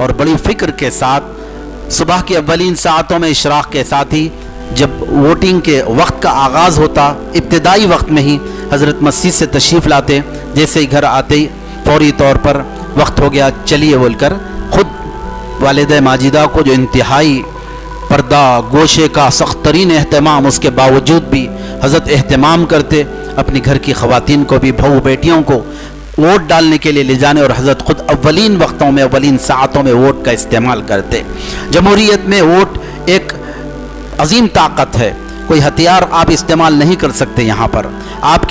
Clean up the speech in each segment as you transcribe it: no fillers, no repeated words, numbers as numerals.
اور بڑی فکر کے ساتھ صبح کے اولین ساعتوں میں اشراق کے ساتھ ہی جب ووٹنگ کے وقت کا آغاز ہوتا، ابتدائی وقت میں ہی حضرت مسجد سے تشریف لاتے، جیسے ہی گھر آتے ہی فوری طور پر وقت ہو گیا چلیے بول کر خود والدہ ماجدہ کو جو انتہائی پردہ گوشے کا سخت ترین اہتمام، اس کے باوجود بھی حضرت اہتمام کرتے، اپنی گھر کی خواتین کو بھی، بہو بیٹیوں کو ووٹ ڈالنے کے لیے لے جانے، اور حضرت خود اولین وقتوں میں اولین ساعتوں میں ووٹ کا استعمال کرتے۔ جمہوریت میں ووٹ ایک عظیم طاقت ہے، کوئی ہتھیار آپ استعمال نہیں کر سکتے۔ یہاں پر آپ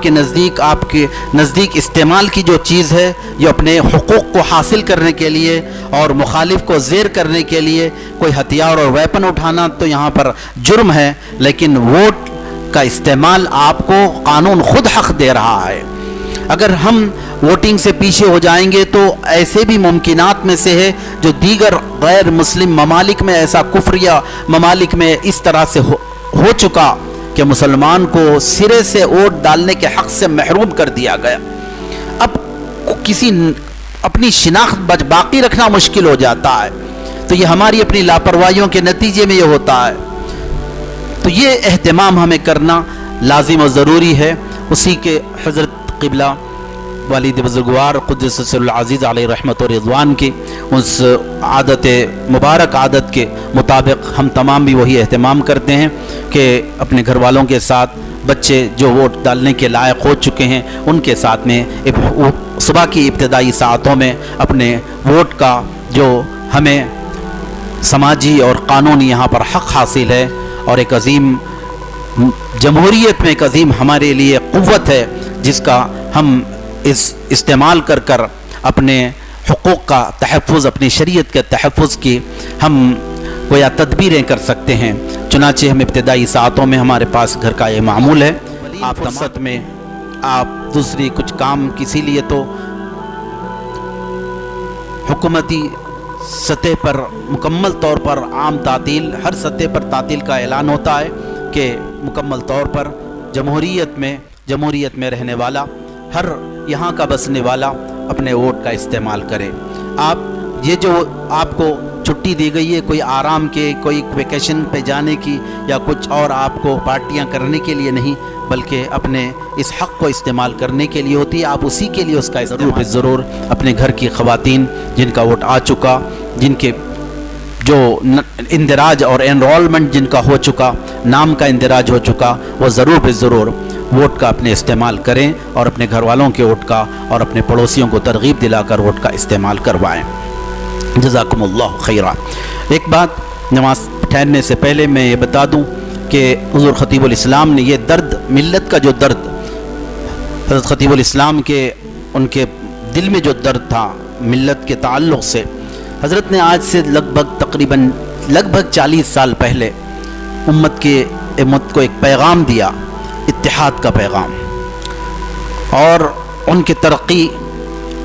کے نزدیک استعمال کی جو چیز ہے، جو اپنے حقوق کو حاصل کرنے کے لیے اور مخالف کو زیر کرنے کے لیے کوئی ہتھیار اور ویپن اٹھانا تو یہاں پر جرم ہے، لیکن ووٹ کا استعمال آپ کو قانون خود حق دے رہا ہے۔ اگر ہم ووٹنگ سے پیچھے ہو جائیں گے تو ایسے بھی ممکنات میں سے ہے جو دیگر غیر مسلم ممالک میں، ایسا کفریہ ممالک میں اس طرح سے ہو چکا کہ مسلمان کو سرے سے ووٹ ڈالنے کے حق سے محروم کر دیا گیا۔ اب کسی اپنی شناخت باقی رکھنا مشکل ہو جاتا ہے، تو یہ ہماری اپنی لاپرواہیوں کے نتیجے میں یہ ہوتا ہے۔ تو یہ اہتمام ہمیں کرنا لازم و ضروری ہے۔ اسی کے حضرت قبلہ والد بزرگوار قدس سر العزیز علیہ رحمت و رضوان کی اس عادت مبارک عادت کے مطابق ہم تمام بھی وہی اہتمام کرتے ہیں کہ اپنے گھر والوں کے ساتھ بچے جو ووٹ ڈالنے کے لائق ہو چکے ہیں ان کے ساتھ میں صبح کی ابتدائی ساعتوں میں اپنے ووٹ کا جو ہمیں سماجی اور قانونی یہاں پر حق حاصل ہے، اور ایک عظیم جمہوریت میں ایک عظیم ہمارے لیے قوت ہے جس کا ہم استعمال کر اپنے حقوق کا تحفظ، اپنی شریعت کے تحفظ کی ہم گویا تدبیریں کر سکتے ہیں۔ چنانچہ ہم ابتدائی ساعتوں میں ہمارے پاس گھر کا یہ معمول ہے، آپ فرصت میں آپ دوسری کچھ کام کسی لیے تو حکومتی سطح پر مکمل طور پر عام تعطیل، ہر سطح پر تعطیل کا اعلان ہوتا ہے کہ مکمل طور پر جمہوریت میں رہنے والا، ہر یہاں کا بسنے والا اپنے ووٹ کا استعمال کرے۔ یہ جو آپ کو چھٹی دی گئی ہے کوئی آرام کے، کوئی ویکیشن پہ جانے کی یا کچھ اور آپ کو پارٹیاں کرنے کے لیے نہیں، بلکہ اپنے اس حق کو استعمال کرنے کے لیے ہوتی ہے۔ آپ اسی کے لیے اس کا ضرور اپنے گھر کی خواتین جن کا ووٹ آ چکا، جن کے جو اندراج اور انرولمنٹ جن کا ہو چکا، نام کا اندراج ہو چکا، وہ ضرور ووٹ کا اپنے استعمال کریں اور اپنے گھر والوں کے ووٹ کا اور اپنے پڑوسیوں کو ترغیب دلا کر ووٹ کا استعمال کروائیں۔ جزاکم اللہ خیرہ۔ ایک بات نماز ٹھہرنے سے پہلے میں یہ بتا دوں کہ حضور خطیب الاسلام نے یہ درد، ملت کا جو درد، حضرت خطیب الاسلام کے ان کے دل میں جو درد تھا ملت کے تعلق سے، حضرت نے آج سے تقریباً 40 سال پہلے امت کو ایک پیغام دیا، اتحاد کا پیغام، اور ان کی ترقی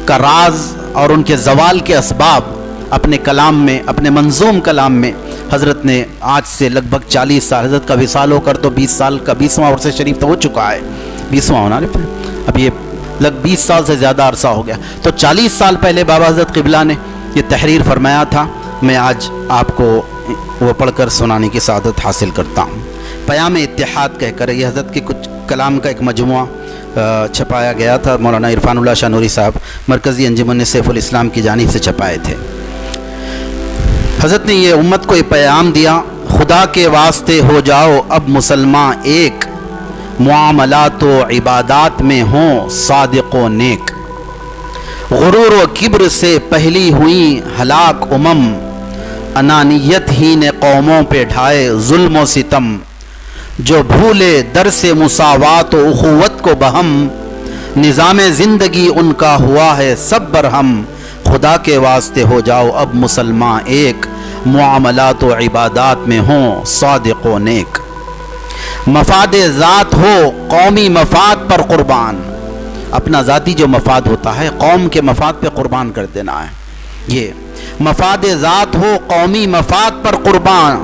کا راز اور ان کے زوال کے اسباب اپنے کلام میں، اپنے منظوم کلام میں حضرت نے آج سے 40 سال، حضرت کا وصال ہو کر تو 20 سال کا 20واں عرصہ شریف تو ہو چکا ہے، 20واں ہونا اب یہ 20 سال سے زیادہ عرصہ ہو گیا، تو 40 سال پہلے بابا حضرت قبلہ نے یہ تحریر فرمایا تھا۔ میں آج آپ کو وہ پڑھ کر سنانے کی سعادت حاصل کرتا ہوں۔ پیام اتحاد کہہ کر یہ حضرت کے کچھ کلام کا ایک مجموعہ چھپایا گیا تھا، مولانا عرفان اللہ شاہ نوری صاحب مرکزی انجمن سیف الاسلام کی جانب سے چھپائے تھے۔ حضرت نے یہ امت کو یہ پیغام دیا، خدا کے واسطے ہو جاؤ اب مسلمان ایک، معاملات و عبادات میں ہوں صادق و نیک، غرور و کبر سے پہلی ہوئی ہلاک انانیت ہی نے قوموں پہ ڈھائے ظلم و ستم، جو بھولے در سے مساوات و اخوت کو بہم، نظام زندگی ان کا ہوا ہے سب برہم، خدا کے واسطے ہو جاؤ اب مسلمان ایک، معاملات و عبادات میں ہوں صادق و نیک، مفاد ذات ہو قومی مفاد پر قربان، اپنا ذاتی جو مفاد ہوتا ہے قوم کے مفاد پہ قربان کر دینا ہے، یہ مفاد ذات ہو قومی مفاد پر قربان،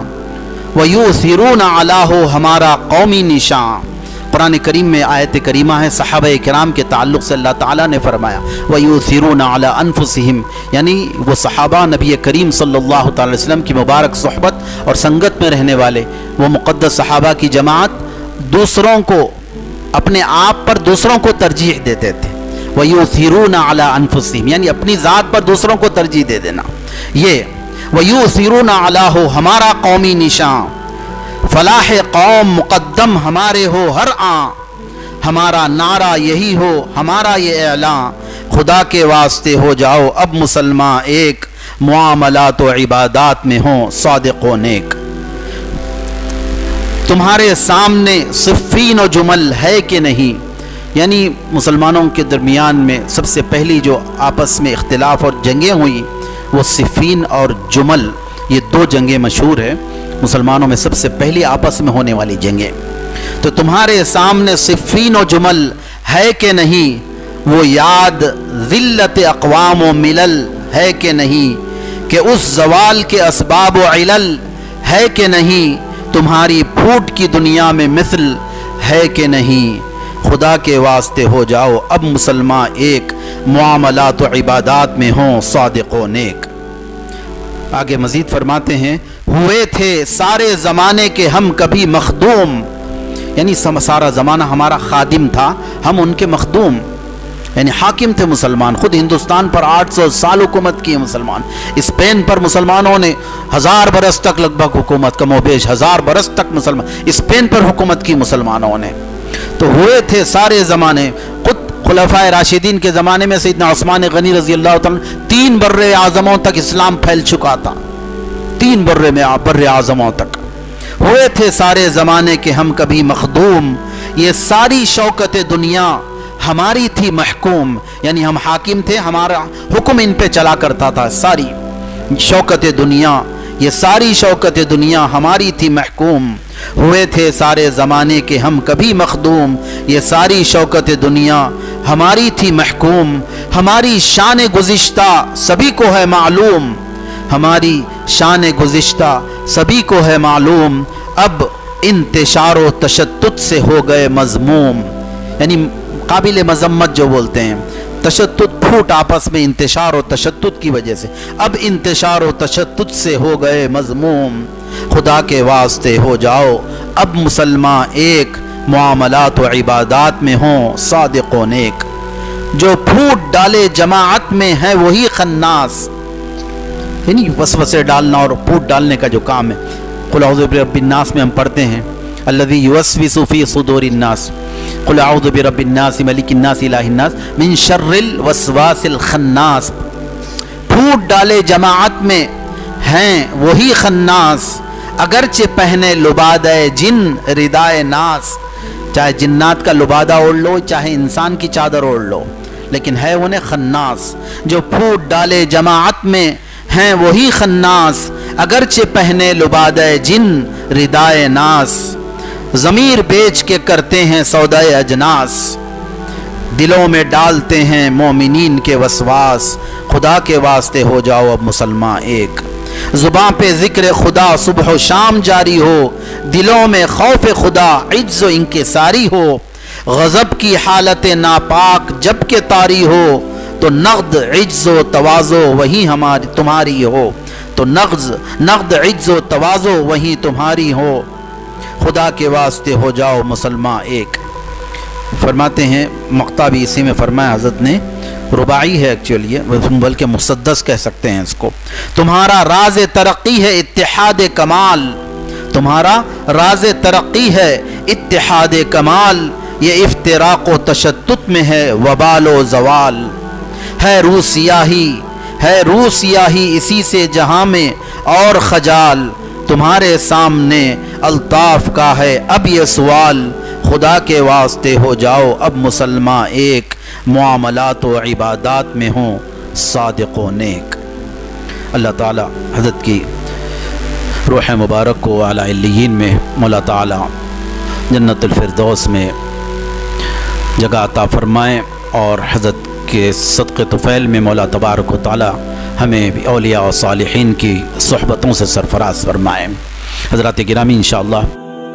وَيُؤْثِرُونَ عَلَىٰ ہو ہمارا قومی نشان، قرآن کریم میں آیت کریمہ ہے، صحابہ کرام کے تعلق سے اللہ تعالیٰ نے فرمایا وَيُؤْثِرُونَ عَلَىٰ أَنفُسِهِمْ، یعنی وہ صحابہ نبی کریم صلی اللہ تعالی وسلم کی مبارک صحبت اور سنگت میں رہنے والے وہ مقدس صحابہ کی جماعت دوسروں کو اپنے آپ پر دوسروں کو ترجیح دیتے تھے۔ وَيُؤْثِرُونَ عَلَىٰ أَنفُسِهِمْ یعنی اپنی ذات پر دوسروں کو ترجیح دے دینا۔ یہ وَيُؤْثِرُونَ عَلَىٰ ہمارا قومی نشان، فلاح قوم مقدم ہمارے ہو ہر آن، ہمارا نعرہ یہی ہو ہمارا یہ اعلان، خدا کے واسطے ہو جاؤ اب مسلمان ایک، معاملات و عبادات میں ہوں صادق و نیک۔ تمہارے سامنے صفین و جمل ہے کہ نہیں، یعنی مسلمانوں کے درمیان میں سب سے پہلی جو آپس میں اختلاف اور جنگیں ہوئی وہ صفین اور جمل، یہ دو جنگیں مشہور ہیں مسلمانوں میں، سب سے پہلی آپس میں ہونے والی جنگیں۔ تو تمہارے سامنے صفین و جمل ہے کہ نہیں، وہ یاد ذلت اقوام و ملل ہے کہ نہیں، کہ اس زوال کے اسباب و علل ہے کہ نہیں، تمہاری پھوٹ کی دنیا میں مثل ہے کہ نہیں، خدا کے واسطے ہو جاؤ اب مسلمان ایک، معاملات و عبادات میں ہوں صادق و نیک۔ آگے مزید فرماتے ہیں ہوئے تھے سارے زمانے کے ہم کبھی مخدوم، یعنی سارا زمانہ ہمارا خادم تھا، ہم ان کے مخدوم یعنی حاکم تھے مسلمان۔ خود ہندوستان پر 800 سال حکومت کی مسلمان، اسپین پر مسلمانوں نے 1000 برس تک لگ بھگ حکومت، کم و بیش 1000 برس تک مسلمان اسپین پر حکومت کی مسلمانوں نے۔ تو ہوئے تھے سارے زمانے، خود خلفائے راشدین کے زمانے میں سیدنا عثمان غنی رضی اللہ تعالیٰ 3 بر اعظموں تک اسلام پھیل چکا تھا، 3 بر اعظموں تک۔ ہوئے تھے سارے زمانے کے ہم کبھی مخدوم، یہ ساری شوکت دنیا ہماری تھی محکوم، یعنی ہم حاکم تھے، ہمارا حکم ان پہ چلا کرتا تھا۔ ساری شوکت دنیا، یہ ساری شوکت دنیا ہماری تھی محکوم، ہوئے تھے سارے زمانے کے ہم کبھی مخدوم، یہ ساری شوکت دنیا ہماری تھی محکوم، ہماری شان گزشتہ سبھی کو ہے معلوم، ہماری شان گزشتہ سبھی کو ہے معلوم، اب انتشار و تشدد سے ہو گئے مذموم، یعنی قابل مذمت جو بولتے ہیں، تشدد پھوٹ آپس میں انتشار و تشدد کی وجہ سے، اب انتشار و تشدد سے ہو گئے مذموم، خدا کے واسطے ہو جاؤ اب مسلمان ایک، معاملات و عبادات میں ہوں صادق و نیک۔ جو پھوٹ ڈالے جماعت میں ہے وہی خناس، یعنی وسوسے ڈالنا اور پھوٹ ڈالنے کا جو کام ہے۔ قل اعوذ برب الناس میں ہم پڑھتے ہیں الذی یوسوس فی صدور الناس، قل اعوذ برب الناس ملک الناس الہ الناس من شر الوسواس الخناس، پھوٹ ڈالے جماعت میں ہیں وہی خناس، اگرچہ پہنے لبادہ جن ردائے ناس، چاہے جنات کا لبادہ اوڑھ لو چاہے انسان کی چادر اوڑھ لو، لیکن ہے انہیں خناس۔ جو پھوٹ ڈالے جماعت میں ہیں وہی خناس، اگرچہ پہنے لبادہ جن ردائے ناس، ضمیر بیچ کے کرتے ہیں سودائے اجناس، دلوں میں ڈالتے ہیں مومنین کے وسواس، خدا کے واسطے ہو جاؤ اب مسلمان ایک۔ زباں پہ ذکر خدا صبح و شام جاری ہو، دلوں میں خوف خدا عجز و انکساری ہو، غضب کی حالت ناپاک جب کہ طاری ہو، تو نقد عجز و تواضع وہی ہماری تمہاری ہو، تو نقد عجز و تواضع وہی تمہاری ہو، خدا کے واسطے ہو جاؤ مسلمان ایک۔ فرماتے ہیں مقطع بھی اسی میں فرمایا حضرت نے، رباعی ہے ایکچولی، بلکہ مسدس کہہ سکتے ہیں اس کو۔ تمہارا راز ترقی ہے اتحاد کمال، تمہارا راز ترقی ہے اتحاد کمال، یہ افتراق و تشدد میں ہے وبال و زوال، ہے روح سیاہی اسی سے جہاں میں اور خجال، تمہارے سامنے الطاف کا ہے اب یہ سوال، خدا کے واسطے ہو جاؤ اب مسلمان ایک، معاملات و عبادات میں ہوں صادق و نیک۔ اللہ تعالی حضرت کی روح مبارک کو اعلی علیین میں مولا تعالی جنت الفردوس میں جگہ عطا فرمائیں، اور حضرت کے صدقے طفیل میں مولا تبارک و تعالی ہمیں بھی اولیاء و صالحین کی صحبتوں سے سرفراز فرمائیں۔ حضرات گرامی انشاءاللہ